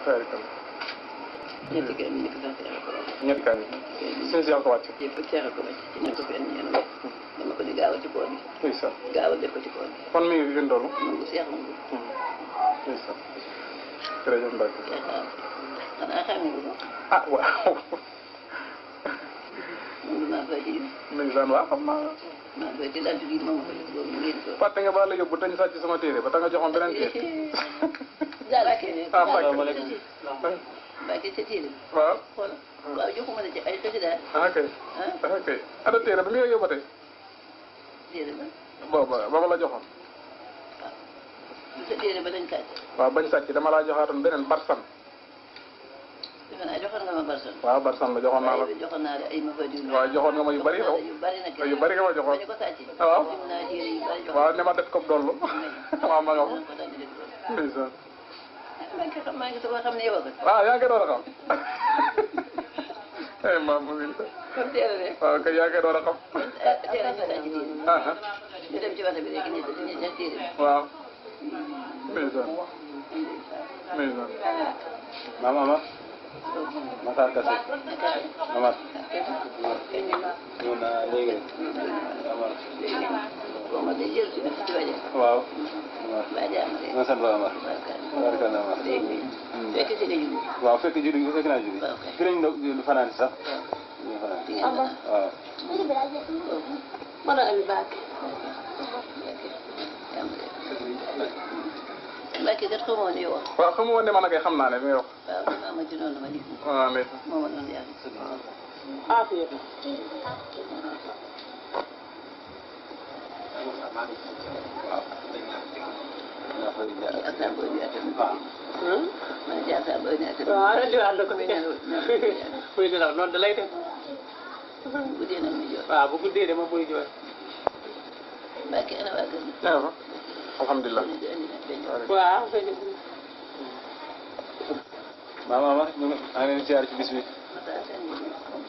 tabarikalla. ñetti kër yi nekk sax seeral ko wàcc. ñetti kaay suñu si ko wàcc. yëpp seeral ko wàcc ci nekk ko benn ñeent dama ko di gaawal ci koor bi. ndeysaan. gaawal def ko ci koor bi. kon mi ngi gën doolu. nangu seex nangu. ndeysaan. jërëjëf Mbacke. xanaa xam nga ko. ah waaw. nangu naa fay ci. ndeysaan waaw xam naa. maa fay ci dant bi moom ko def boobu ngeen ko. fàtte nga ba la yóbbu te ñu sàcc sama téere ba ta nga joxoon beneen téere. ah Mbacke. Mbacke sa téere. waaw. xoolal waaw joxuma la ci ay xasida. ah kay. ah kay ana téere ba mi ngi yóbbatee. téere ba. booba la joxoon. waaw sa téere ba dañ sàcc. waaw bañ sàcc dama laa joxaatoon beneen barsan. defe naa joxoon nga ma barsan. waaw barsan la joxoon naa la. joxoon naa la ay ma fa diw. waaw joxoon nga ma yu bari yow. yu bari nag yu bari nga ma joxoon. bañ ko sàcc. waaw lim naa téere yu bari joxoon. waaw ne ma def ko dollu. waaw ma nga ko. ko daal di def loolu. ndeysaan. maa ngi soog a xam ne yow a ko. waaw yaa ngi door a xam. maam mu ngi. kon teel a rek. waaw kay yaa ngi door a xam. teel a ñu sàcc téere. ñu dem ci waxta bi rek ñu ñetti téere bi. waaw. ndeysaan. ndeysaan. maam Amar. Matar Kassé. Amar. ñëw naa léegi rek. Amar. bon ma day jël ci def ci rajo. waaw. Ba jaam rek. ma sant ba Amar. barkalla Amar. fekk si nga julli. waaw fekk naa julli. waaw kay. fi lañ fanaan sax. ñu fanaan. ci ngeen fanaan. waaw. Mano Ami Mbacke. Mbacke kat xamoo ne yow. waaw xam nga woon ne man kay xam naa ne mi ngi wax. waaw man maa ma ci noonu ma gis. waaw mais. moo ma doon yàgg. Assane Boye Ndiaye tamit. man ci Assane Boye Ndiaye tamit. waaw rajo àll ko muy nelaw noonu da lay def. guddee na muy jooy. waaw bu guddee de moom muy jooy. Mbacke ana waa kër gi. alhamdulilah. waaw. maam Amar ñu ngi leen di ziar ci bis bi.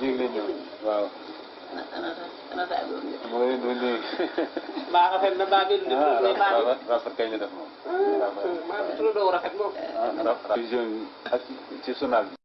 jéeg leen ñëw waaw. ana saa doon de. mu ngi leen di léegi. mbaa rafet na mbaa benn def. rafet kañ la def moom. maa ngi tudd doo rafet moom. vision ak ci journal bi.